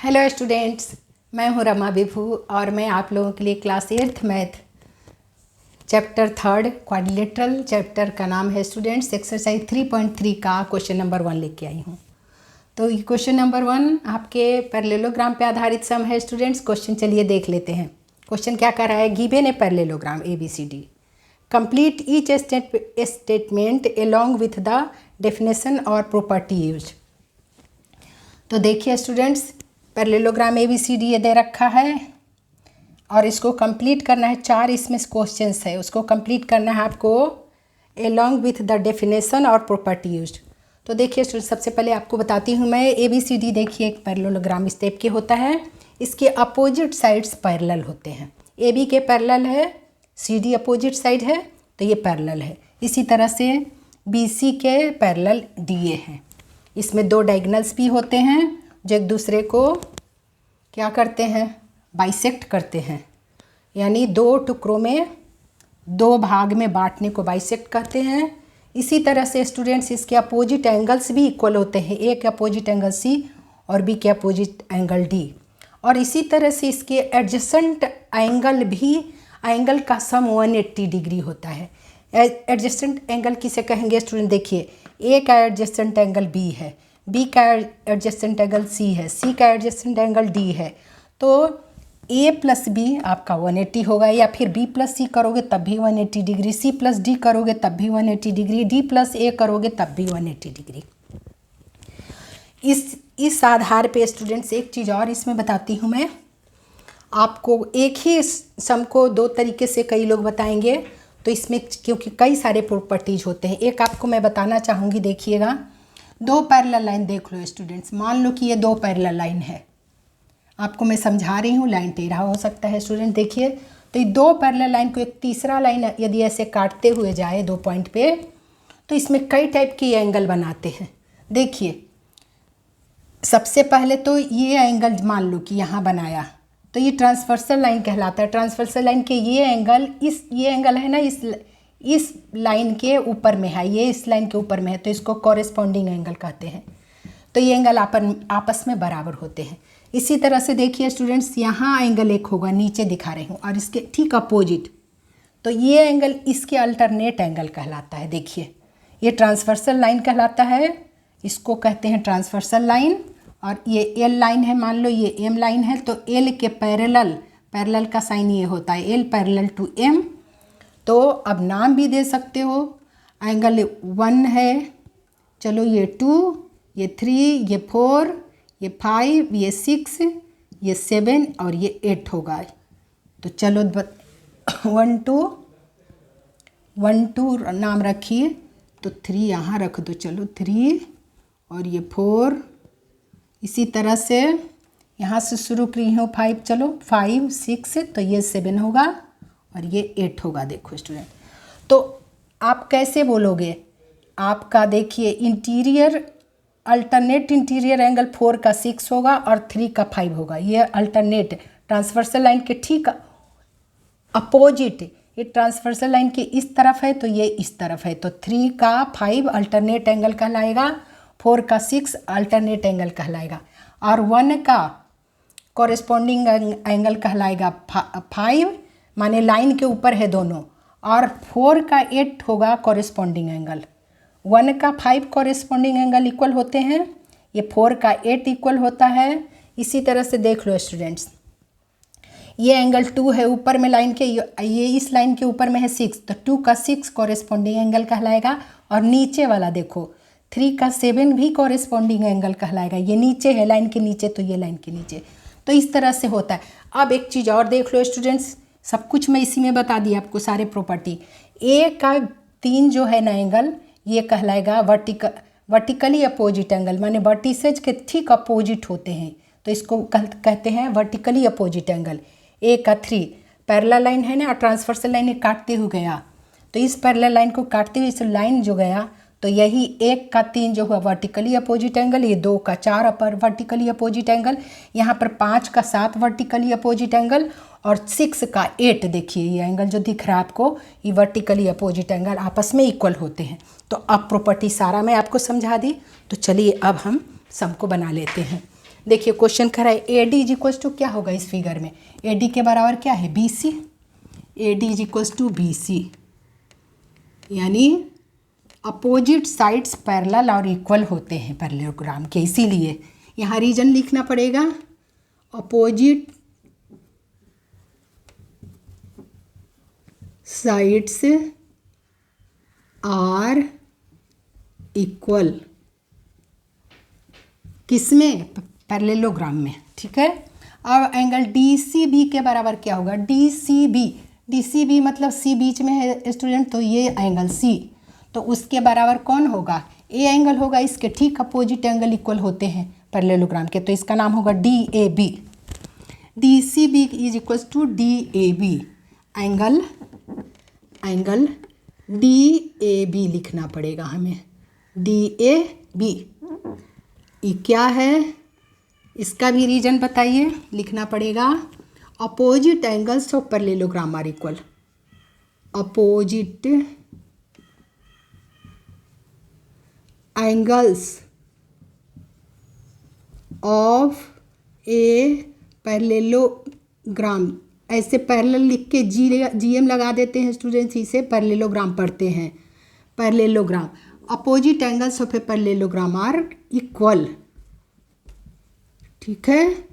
Hello students, मैं हूं रमा विभू और मैं आप लोगों के लिए class 8th math chapter 3 quadrilateral chapter का नाम है स्टूडेंट्स एक्सरसाइज 3.3 का क्वेश्चन नंबर 1 लेके आई हूं। तो ये क्वेश्चन नंबर 1 आपके पैरेललोग्राम पे आधारित सम है स्टूडेंट्स। क्वेश्चन चलिए देख लेते हैं। क्वेश्चन क्या कर रहा है, given a parallelogram ABCD, complete each statement along with the definition और प्रॉपर्टी यूज। तो देखिए स्टूडेंट्स, पैरेललोग्राम ABCD ये दे रखा है और इसको कंप्लीट करना है। 4 इसमें क्वेश्चंस है, उसको कंप्लीट करना है आपको एलॉन्ग विथ द डेफिनेशन और प्रॉपर्टी यूज्ड। तो देखिए स्टूडेंट, सबसे पहले आपको बताती हूँ मैं ABCD। देखिए एक पैरेललोग्राम इस टाइप के होता है, इसके अपोजिट साइड्स पैरेलल होते हैं। AB के पैरेलल है, CD अपोजिट साइड है तो ये पैरेलल है। इसी तरह से BC के पैरेलल DA है। इसमें 2 डायगोनल्स भी होते हैं जो एक दूसरे को क्या करते हैं, बाइसेक्ट करते हैं, यानी 2 टुकड़ों में 2 भाग में बांटने को बाइसेक्ट करते हैं। इसी तरह से स्टूडेंट्स इसके अपोजिट एंगल्स भी इक्वल होते हैं, A के अपोजिट एंगल C और B के अपोजिट एंगल D। और इसी तरह से इसके एडजेसेंट एंगल भी, एंगल का सम 180 डिग्री होता है। एडजेसेंट एंगल किसे कहेंगे स्टूडेंट, देखिए A का एडजेसेंट एंगल B है, B का एडजेसेंट एंगल C है, C का एडजेसेंट एंगल D है। तो A प्लस B आपका 180 होगा, या फिर B प्लस C करोगे तब भी 180 डिग्री, C प्लस D करोगे तब भी 180 डिग्री, D प्लस A करोगे तब भी 180 डिग्री। इस आधार पे स्टूडेंट्स एक चीज़ और इसमें बताती हूँ मैं आपको। एक ही सम को 2 तरीके से कई लोग बताएंगे, तो इसमें क्योंकि कई सारे प्रॉपर्टीज होते हैं। एक आपको मैं बताना चाहूँगी, देखिएगा 2 पैरेलल लाइन देख लो स्टूडेंट्स। मान लो कि ये 2 पैरेलल लाइन है, आपको मैं समझा रही हूँ, लाइन टेढ़ा हो सकता है स्टूडेंट। देखिए तो ये 2 पैरेलल लाइन को एक तीसरा लाइन यदि ऐसे काटते हुए जाए 2 पॉइंट पे, तो इसमें कई टाइप के एंगल बनाते हैं। देखिए सबसे पहले तो ये एंगल मान लो कि यहाँ बनाया, तो ये ट्रांसवर्सल लाइन कहलाता है। ट्रांसवर्सल लाइन के ये एंगल, ये एंगल है ना, इस लाइन के ऊपर में है, ये इस लाइन के ऊपर में है, तो इसको कॉरेस्पॉन्डिंग एंगल कहते हैं। तो ये एंगल आपस में बराबर होते हैं। इसी तरह से देखिए स्टूडेंट्स, यहाँ एंगल एक होगा, नीचे दिखा रही हूँ, और इसके ठीक अपोजिट, तो ये एंगल इसके अल्टरनेट एंगल कहलाता है। देखिए ये ट्रांसवर्सल लाइन कहलाता है, इसको कहते हैं ट्रांसवर्सल लाइन। और ये L लाइन है, मान लो ये M लाइन है, तो L के पैरेलल का साइन ये होता है L पैरेलल टू M। तो अब नाम भी दे सकते हो, एंगल 1 है, चलो ये 2, ये 3, ये 4, ये 5, ये 6, ये 7 और ये 8 होगा। तो चलो 1 2 नाम रखिए, तो 3 यहाँ रख दो, चलो 3 और ये 4। इसी तरह से यहाँ से शुरू की हूँ 5, चलो 5 6, तो ये 7 होगा और ये 8 होगा। देखो स्टूडेंट, तो आप कैसे बोलोगे, आपका देखिए इंटीरियर अल्टरनेट इंटीरियर एंगल 4 का 6 होगा और 3 का 5 होगा। ये अल्टरनेट ट्रांसवर्सल लाइन के ठीक अपोजिट, ये ट्रांसवर्सल लाइन के इस तरफ है तो ये इस तरफ है, तो 3 का 5 अल्टरनेट एंगल कहलाएगा, 4 का 6 अल्टरनेट एंगल कहलाएगा, और 1 का कॉरेस्पॉन्डिंग एंगल कहलाएगा 5, माने लाइन के ऊपर है दोनों, और 4 का 8 होगा कॉरेस्पॉन्डिंग एंगल। 1 का 5 कॉरेस्पॉन्डिंग एंगल इक्वल होते हैं, ये 4 का 8 इक्वल होता है। इसी तरह से देख लो स्टूडेंट्स, ये एंगल 2 है ऊपर में लाइन के, ये इस लाइन के ऊपर में है 6, तो 2 का 6 कॉरेस्पॉन्डिंग एंगल कहलाएगा। और नीचे वाला देखो 3 का 7 भी कॉरेस्पॉन्डिंग एंगल कहलाएगा, ये नीचे है लाइन के नीचे, तो ये लाइन के नीचे। तो इस तरह से होता है। अब एक चीज़ और देख लो स्टूडेंट्स, सब कुछ मैं इसी में बता दी आपको, सारे प्रॉपर्टी। A का 3 जो है ना एंगल, ये कहलाएगा वर्टिकली अपोजिट एंगल, माने वर्टिसेज के ठीक अपोजिट होते हैं, तो इसको कहते हैं वर्टिकली अपोजिट एंगल। A का 3 पैरेलल लाइन है ना, ट्रांसवर्सल लाइन काटते हुए गया, तो इस पैरेलल लाइन को काटते हुए इस लाइन जो गया, तो यही 1 का 3 जो हुआ वर्टिकली अपोजिट एंगल, ये 2 का 4 अपर वर्टिकली अपोजिट एंगल, यहाँ पर 5 का 7 वर्टिकली अपोजिट एंगल, और 6 का 8, देखिए ये एंगल जो दिख रहा है आपको, ये वर्टिकली अपोजिट एंगल आपस में इक्वल होते हैं। तो अब प्रॉपर्टी सारा मैं आपको समझा दी, तो चलिए अब हम सम को बना लेते हैं। देखिए क्वेश्चन कह रहा है A D is equals to क्या होगा इस फिगर में, ए डी के बराबर क्या है B C, A D is equals to B C, यानी अपोजिट साइड्स पैरेलल और इक्वल होते हैं पैरेललोग्राम के, इसीलिए यहाँ रीजन लिखना पड़ेगा अपोजिट साइड्स आर इक्वल, किसमें, पैरेललोग्राम में, ठीक है। अब एंगल डी सी बी के बराबर क्या होगा, डी सी बी मतलब सी बीच में है स्टूडेंट, तो ये एंगल सी, तो उसके बराबर कौन होगा, ए एंगल होगा, इसके ठीक अपोजिट एंगल इक्वल होते हैं पैरेललोग्राम के, तो इसका नाम होगा D A B, D C B is equals to D A B, angle D A B लिखना पड़ेगा हमें, डी ए बी, ये क्या है, इसका भी रीजन बताइए, लिखना पड़ेगा opposite angles of parallelogram are equal, opposite angles of a parallelogram, ऐसे पैरेलल लिख के जी एम लगा देते हैं स्टूडेंट्स, इसे पैरेललोग्राम पढ़ते हैं, parallelogram, opposite angles of a parallelogram are equal, ठीक है,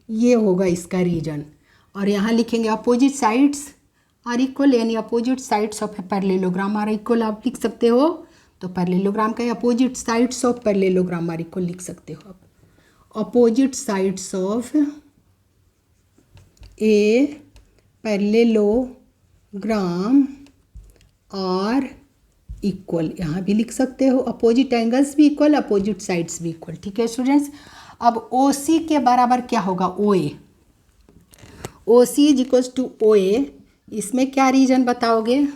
ये होगा इसका रीजन। और यहाँ लिखेंगे अपोजिट साइड्स आर इक्वल, यानी opposite sides of a parallelogram are equal आप लिख सकते हो, तो पैरेललोग्राम का opposite sides of parallelogram are equal लिख सकते हो आप, opposite sides of a parallelogram are equal, यहाँ भी लिख सकते हो, अपोजिट एंगल्स भी इक्वल, अपोजिट साइड्स भी इक्वल, ठीक है स्टूडेंट्स। अब ओ सी के बराबर क्या होगा, ओ ए, ओ सी इज इक्वल्स टू ओ ए, इसमें क्या रीजन बताओगे,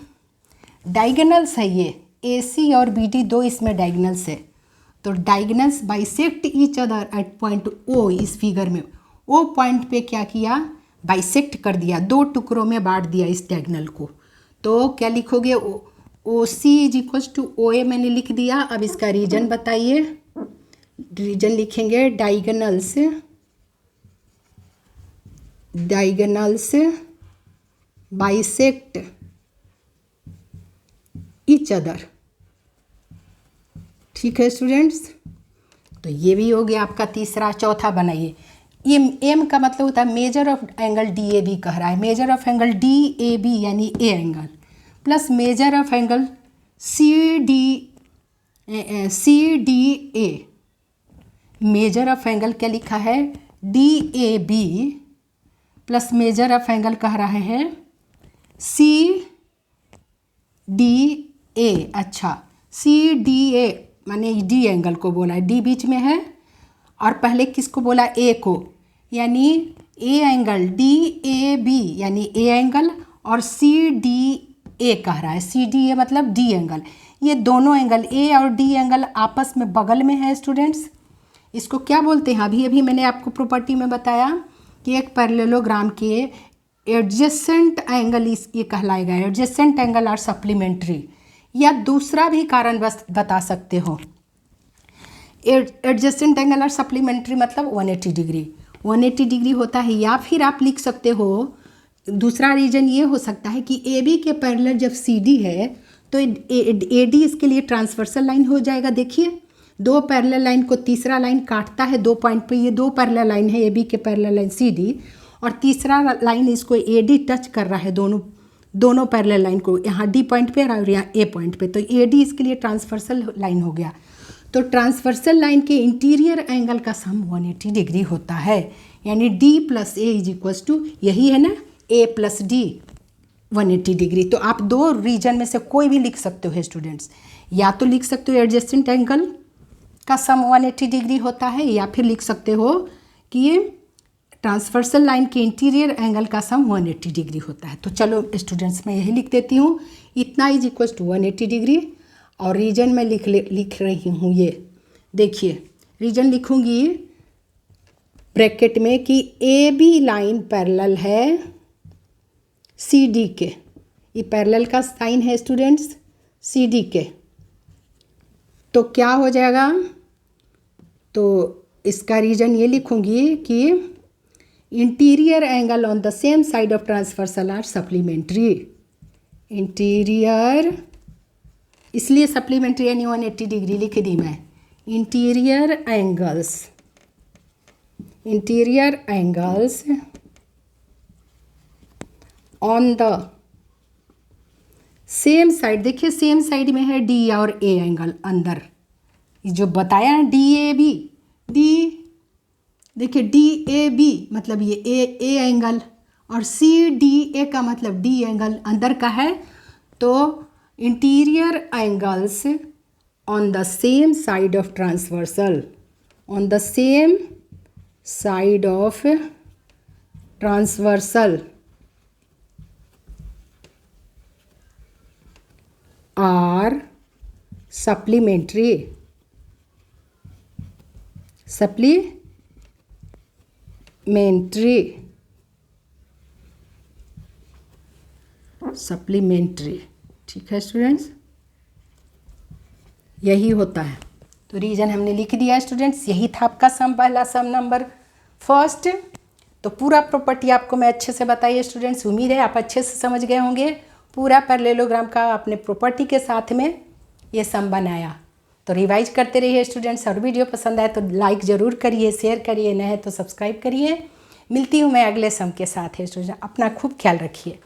डायगोनल्स है ये, ए सी और बी डी दो इसमें डायगोनल्स है, तो diagonals bisect each other at point O, इस फिगर में ओ पॉइंट पे क्या किया, बाइसेक्ट कर दिया, दो टुकड़ों में बांट दिया इस डायगोनल को, तो क्या लिखोगे, ओ सी इज इक्वल्स टू ओ ए मैंने लिख दिया। अब इसका रीजन बताइए, रीजन लिखेंगे डायगोनल्स बाइसेक्ट ईच अदर, ठीक है स्टूडेंट्स, तो ये भी हो गया आपका तीसरा। चौथा बनाइए, ये एम का मतलब होता है measure of angle D A B कह रहा है, measure of angle D A B यानी A angle plus measure of angle C D A, measure of angle क्या लिखा है, D A B plus measure of angle कह रहा है सी डी ए, अच्छा सी डी ए माने डी एंगल को बोला है, डी बीच में है, और पहले किसको बोला, ए को, यानी A angle D A B यानी ए एंगल, और सी डी ए कह रहा है, सी डी ए मतलब डी एंगल, ये दोनों एंगल ए और डी एंगल आपस में बगल में है स्टूडेंट्स, इसको क्या बोलते हैं, अभी मैंने आपको प्रॉपर्टी में बताया कि एक पैरेललोग्राम के एडजेसेंट एंगल ये कहलाएगा, एडजेसेंट एंगल और सप्लीमेंट्री, या दूसरा भी कारण बस बता सकते हो, एडजेसेंट एंगल और सप्लीमेंट्री मतलब 180 डिग्री, 180 डिग्री होता है, या फिर आप लिख सकते हो, दूसरा रीजन ये हो सकता है कि ए बी के पैरेलल जब सी डी है तो ए डी इसके लिए ट्रांसवर्सल लाइन हो जाएगा, देखिए दो पैरेलल लाइन को तीसरा लाइन काटता है दो पॉइंट पे, ये दो पैरेलल लाइन है ए बी के पैरेलल लाइन सी डी, और तीसरा लाइन इसको ए डी टच कर रहा है, दोनों पैरेलल लाइन को, यहाँ डी पॉइंट पे और यहाँ ए पॉइंट पे, तो ए डी इसके लिए ट्रांसवर्सल लाइन हो गया, तो ट्रांसवर्सल लाइन के इंटीरियर एंगल का सम 180 डिग्री होता है, यानी D plus A is equals to, यही है ना, ए प्लस डी 180 डिग्री। तो आप दो रीजन में से कोई भी लिख सकते हो स्टूडेंट्स, या तो लिख सकते हो एडजेसेंट एंगल का सम 180 डिग्री होता है, या फिर लिख सकते हो कि ये ट्रांसवर्सल लाइन के इंटीरियर एंगल का सम 180 डिग्री होता है। तो चलो स्टूडेंट्स मैं यही लिख देती हूँ, इतना इज इक्वल्स टू 180 डिग्री, और रीजन में लिख रही हूँ, ये देखिए रीजन लिखूँगी ब्रैकेट में कि ए बी लाइन पैरेलल है सी डी के, ये पैरेलल का साइन है स्टूडेंट्स सी डी के, तो क्या हो जाएगा, तो इसका रीजन ये लिखूंगी कि interior angle on the same side of transversal are supplementary. Interior इसलिए सप्लीमेंट्री यानी 180 डिग्री लिख दी मैं। Interior angles on the same side, देखिए सेम साइड में है डी और ए एंगल अंदर, जो बताया ना डी ए बी, देखिए डी ए बी मतलब ये ए एंगल, और सी डी ए का मतलब डी एंगल अंदर का है। तो interior angles on the same side of transversal, on the same side of transversal are supplementary ठीक है स्टूडेंट्स, यही होता है। तो रीजन हमने लिख दिया स्टूडेंट्स, यही था आपका सम, पहला सम नंबर फर्स्ट। तो पूरा प्रॉपर्टी आपको मैं अच्छे से बताइए स्टूडेंट्स, उम्मीद है आप अच्छे से समझ गए होंगे। पूरा पैरेललोग्राम का अपने प्रॉपर्टी के साथ में ये सम बनाया। तो रिवाइज करते रहिए स्टूडेंट्स, और वीडियो पसंद आए तो लाइक ज़रूर करिए, शेयर करिए, नए तो सब्सक्राइब करिए। मिलती हूँ मैं अगले सम के साथ है स्टूडेंट, अपना खूब ख्याल रखिए।